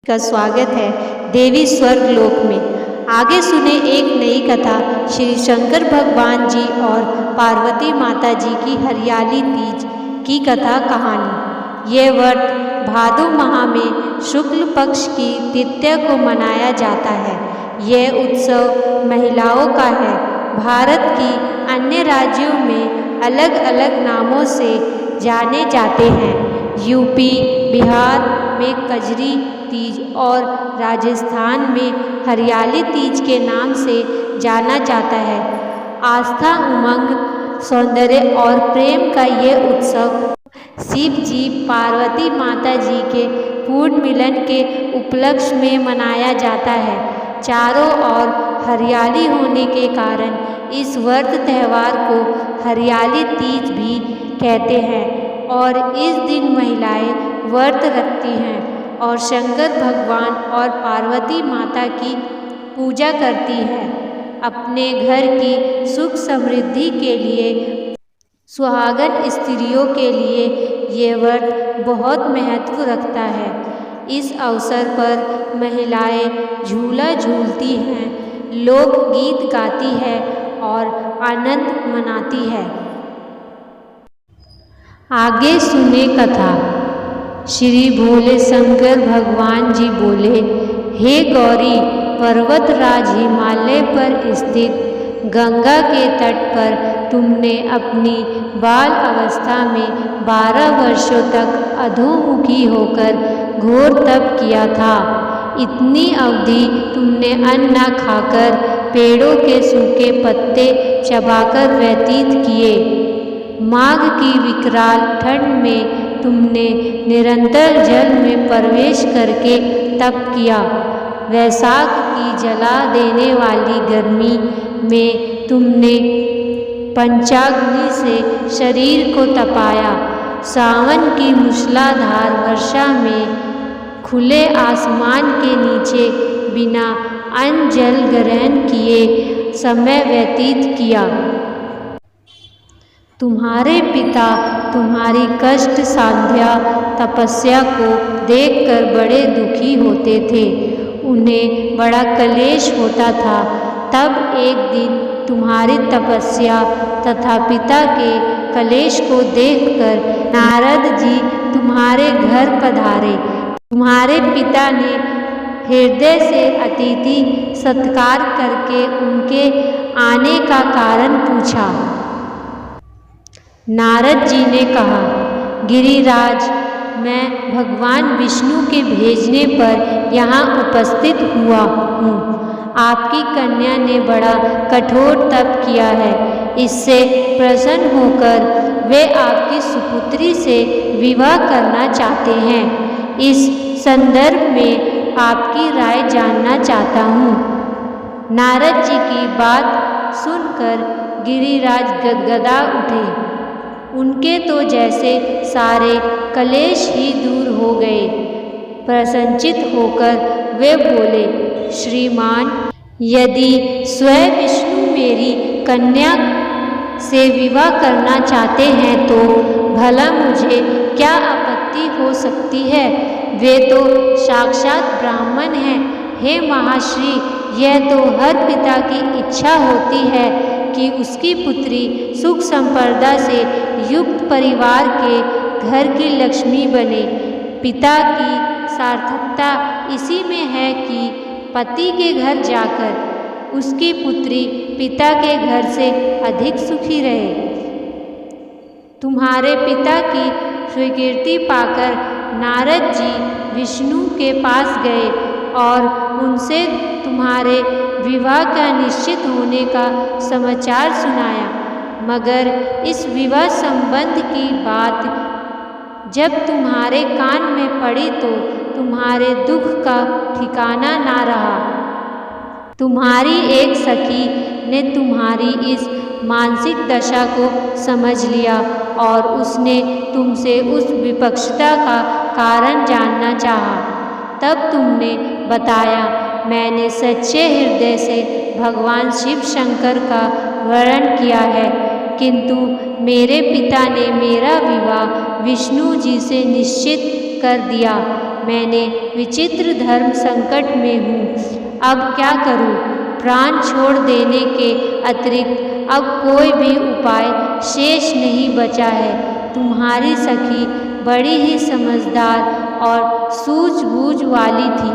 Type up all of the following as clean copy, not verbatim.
का स्वागत है देवी स्वर्ग लोक में। आगे सुने एक नई कथा श्री शंकर भगवान जी और पार्वती माता जी की हरियाली तीज की कथा कहानी। ये व्रत भादो माह में शुक्ल पक्ष की तृतीया को मनाया जाता है। यह उत्सव महिलाओं का है। भारत की अन्य राज्यों में अलग अलग नामों से जाने जाते हैं। यूपी बिहार में कजरी तीज और राजस्थान में हरियाली तीज के नाम से जाना जाता है। आस्था, उमंग, सौंदर्य और प्रेम का ये उत्सव शिव जी पार्वती माता जी के पूर्ण मिलन के उपलक्ष्य में मनाया जाता है। चारों ओर हरियाली होने के कारण इस व्रत त्यौहार को हरियाली तीज भी कहते हैं और इस दिन महिलाएं व्रत रखती हैं और शंकर भगवान और पार्वती माता की पूजा करती हैं। अपने घर की सुख समृद्धि के लिए सुहागन स्त्रियों के लिए ये व्रत बहुत महत्व रखता है। इस अवसर पर महिलाएं झूला झूलती हैं, लोकगीत गाती है और आनंद मनाती है। आगे सुने कथा। श्री भोले शंकर भगवान जी बोले, हे गौरी, पर्वतराज हिमालय पर स्थित गंगा के तट पर तुमने अपनी बाल अवस्था में 12 वर्षों तक अधोमुखी होकर घोर तप किया था। इतनी अवधि तुमने अन्न न खाकर पेड़ों के सूखे पत्ते चबाकर व्यतीत किए। माघ की विकराल ठंड में तुमने निरंतर जल में प्रवेश करके तप किया। वैशाख की जला देने वाली गर्मी में तुमने पंचाग्नि से शरीर को तपाया। सावन की मूसलाधार वर्षा में खुले आसमान के नीचे बिना अन्न जल ग्रहण किए समय व्यतीत किया। तुम्हारे पिता तुम्हारी कष्ट साध्या तपस्या को देखकर बड़े दुखी होते थे। उन्हें बड़ा क्लेश होता था। तब एक दिन तुम्हारी तपस्या तथा पिता के क्लेश को देखकर नारद जी तुम्हारे घर पधारे। तुम्हारे पिता ने हृदय से अतिथि सत्कार करके उनके आने का कारण पूछा। नारद जी ने कहा, गिरिराज, मैं भगवान विष्णु के भेजने पर यहाँ उपस्थित हुआ हूँ। आपकी कन्या ने बड़ा कठोर तप किया है। इससे प्रसन्न होकर वे आपकी सुपुत्री से विवाह करना चाहते हैं। इस संदर्भ में आपकी राय जानना चाहता हूँ। नारद जी की बात सुनकर गिरिराज गदगदा उठे। उनके तो जैसे सारे क्लेश ही दूर हो गए। प्रसन्नचित होकर वे बोले, श्रीमान, यदि स्वयं विष्णु मेरी कन्या से विवाह करना चाहते हैं तो भला मुझे क्या आपत्ति हो सकती है। वे तो साक्षात ब्राह्मण हैं। हे महाश्री, यह तो हर पिता की इच्छा होती है कि उसकी पुत्री सुख संपदा से युक्त परिवार के घर की लक्ष्मी बने। पिता की सार्थकता इसी में है कि पति के घर जाकर उसकी पुत्री पिता के घर से अधिक सुखी रहे। तुम्हारे पिता की स्वीकृति पाकर नारद जी विष्णु के पास गए और उनसे तुम्हारे विवाह का निश्चित होने का समाचार सुनाया। मगर इस विवाह संबंध की बात जब तुम्हारे कान में पड़ी तो तुम्हारे दुख का ठिकाना ना रहा। तुम्हारी एक सखी ने तुम्हारी इस मानसिक दशा को समझ लिया और उसने तुमसे उस विपक्षता का कारण जानना चाहा। तब तुमने बताया, मैंने सच्चे हृदय से भगवान शिव शंकर का वर्ण किया है, किंतु मेरे पिता ने मेरा विवाह विष्णु जी से निश्चित कर दिया। मैंने विचित्र धर्म संकट में हूँ। अब क्या करूँ? प्राण छोड़ देने के अतिरिक्त अब कोई भी उपाय शेष नहीं बचा है। तुम्हारी सखी बड़ी ही समझदार और सूझबूझ वाली थी।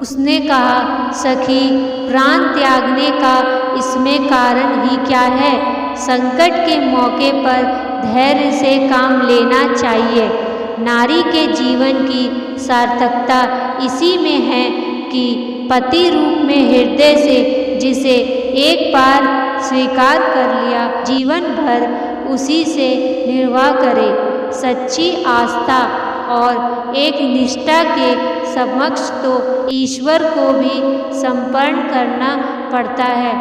उसने कहा, सखी, प्राण त्यागने का इसमें कारण ही क्या है? संकट के मौके पर धैर्य से काम लेना चाहिए। नारी के जीवन की सार्थकता इसी में है कि पति रूप में हृदय से जिसे एक बार स्वीकार कर लिया, जीवन भर उसी से निर्वाह करे। सच्ची आस्था और एक निष्ठा के समक्ष तो ईश्वर को भी समर्पण करना पड़ता है।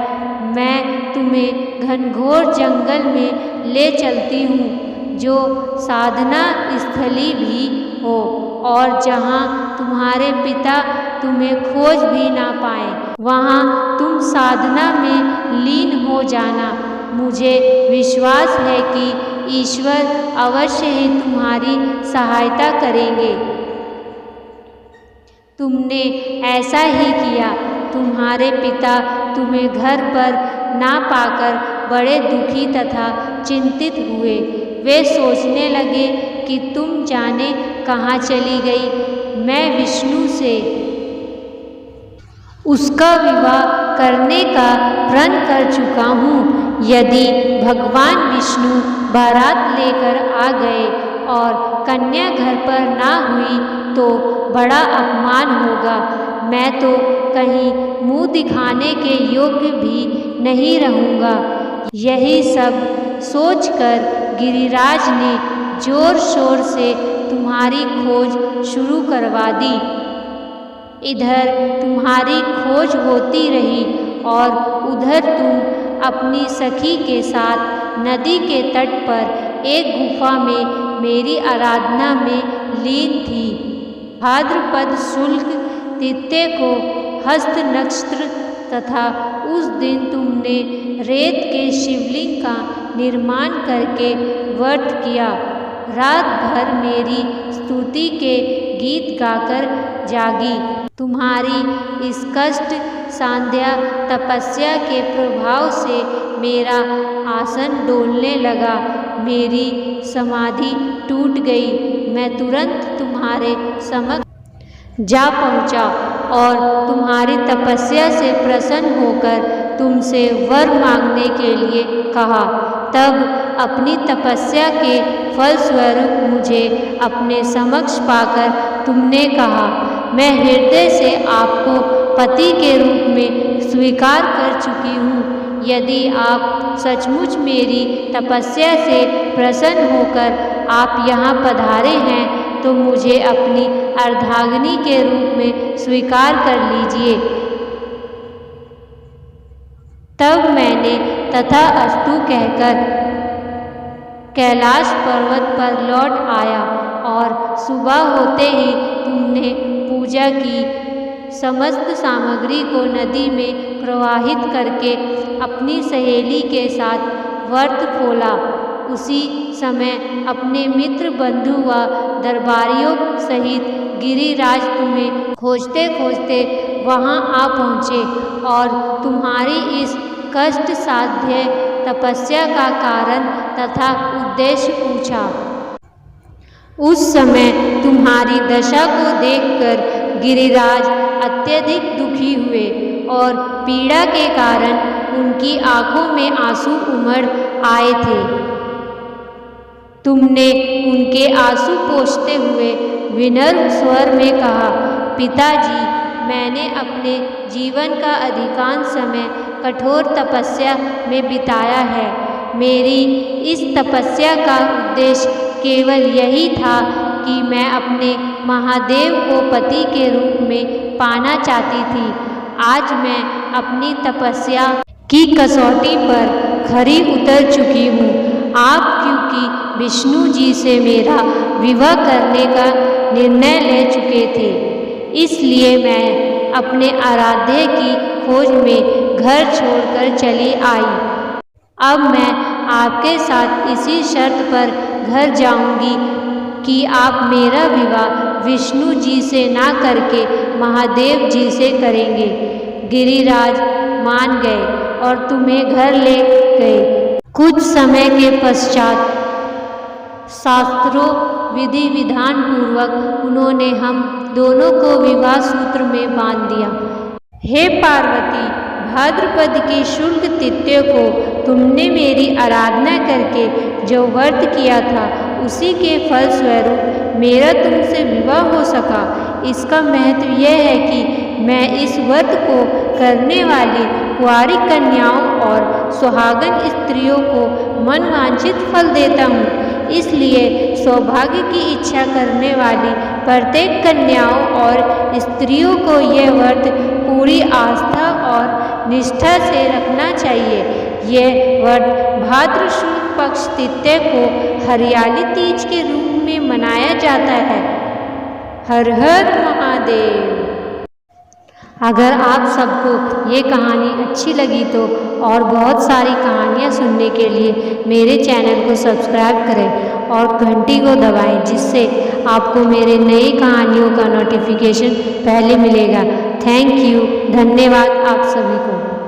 मैं तुम्हें घनघोर जंगल में ले चलती हूँ, जो साधना स्थली भी हो और जहाँ तुम्हारे पिता तुम्हें खोज भी ना पाए। वहाँ तुम साधना में लीन हो जाना। मुझे विश्वास है कि ईश्वर अवश्य ही तुम्हारी सहायता करेंगे। तुमने ऐसा ही किया। तुम्हारे पिता तुम्हें घर पर ना पाकर बड़े दुखी तथा चिंतित हुए। वे सोचने लगे कि तुम जाने कहाँ चली गई। मैं विष्णु से उसका विवाह करने का प्रण कर चुका हूँ। यदि भगवान विष्णु बारात लेकर आ गए और कन्या घर पर ना हुई तो बड़ा अपमान होगा। मैं तो कहीं मुंह दिखाने के योग्य भी नहीं रहूँगा। यही सब सोचकर गिरिराज ने जोर शोर से तुम्हारी खोज शुरू करवा दी। इधर तुम्हारी खोज होती रही और उधर तुम अपनी सखी के साथ नदी के तट पर एक गुफा में मेरी आराधना में लीन थी। भाद्रपद शुक्ल तृतीया को हस्त नक्षत्र तथा उस दिन तुमने रेत के शिवलिंग का निर्माण करके व्रत किया। रात भर मेरी स्तुति के गीत गाकर जागी। तुम्हारी इस कष्ट सांध्या तपस्या के प्रभाव से मेरा आसन डोलने लगा। मेरी समाधि टूट गई। मैं तुरंत तुम्हारे समक्ष जा पहुँचा और तुम्हारी तपस्या से प्रसन्न होकर तुमसे वर मांगने के लिए कहा। तब अपनी तपस्या के फलस्वरूप मुझे अपने समक्ष पाकर तुमने कहा, मैं हृदय से आपको पति के रूप में स्वीकार कर चुकी हूँ। यदि आप सचमुच मेरी तपस्या से प्रसन्न होकर आप यहाँ पधारे हैं तो मुझे अपनी अर्धांगिनी के रूप में स्वीकार कर लीजिए। तब मैंने तथास्तु कहकर कैलाश पर्वत पर लौट आया और सुबह होते ही तुमने पूजा की। समस्त सामग्री को नदी में प्रवाहित करके अपनी सहेली के साथ व्रत खोला। उसी समय अपने मित्र बंधु व दरबारियों सहित गिरिराज तुम्हें खोजते खोजते वहां आ पहुँचे और तुम्हारी इस कष्ट साध्य तपस्या का कारण तथा उद्देश्य पूछा। उस समय तुम्हारी दशा को देखकर गिरिराज अत्यधिक दुखी हुए और पीड़ा के कारण उनकी आंखों में आंसू उमड़ आए थे। तुमने उनके आंसू पोंछते हुए विनम्र स्वर में कहा, पिताजी, मैंने अपने जीवन का अधिकांश समय कठोर तपस्या में बिताया है। मेरी इस तपस्या का उद्देश्य केवल यही था कि मैं अपने महादेव को पति के रूप में पाना चाहती थी। आज मैं अपनी तपस्या की कसौटी पर खरी उतर चुकी हूँ। आप क्योंकि विष्णु जी से मेरा विवाह करने का निर्णय ले चुके थे, इसलिए मैं अपने आराध्य की खोज में घर छोड़कर चली आई। अब मैं आपके साथ इसी शर्त पर घर जाऊंगी कि आप मेरा विवाह विष्णु जी से ना करके महादेव जी से करेंगे। गिरिराज मान गए और तुम्हें घर ले गए। कुछ समय के पश्चात शास्त्रों विधि विधान पूर्वक उन्होंने हम दोनों को विवाह सूत्र में बांध दिया। हे पार्वती, भाद्रपद की शुक्ल तिथि को तुमने मेरी आराधना करके जो व्रत किया था उसी के फल स्वरूप मेरा तुमसे विवाह हो सका। इसका महत्व यह है कि मैं इस व्रत को करने वाली कुंवारी कन्याओं और सुहागन स्त्रियों को मनवांछित फल देता हूँ। इसलिए सौभाग्य की इच्छा करने वाली प्रत्येक कन्याओं और स्त्रियों को यह व्रत पूरी आस्था और निष्ठा से रखना चाहिए। यह व्रत भाद्र शुक्ल पक्ष तिथि को हरियाली तीज के रूप में मनाया जाता है। हर हर महादेव। अगर आप सबको ये कहानी अच्छी लगी तो और बहुत सारी कहानियाँ सुनने के लिए मेरे चैनल को सब्सक्राइब करें और घंटी को दबाएं, जिससे आपको मेरे नई कहानियों का नोटिफिकेशन पहले मिलेगा। थैंक यू, धन्यवाद आप सभी को।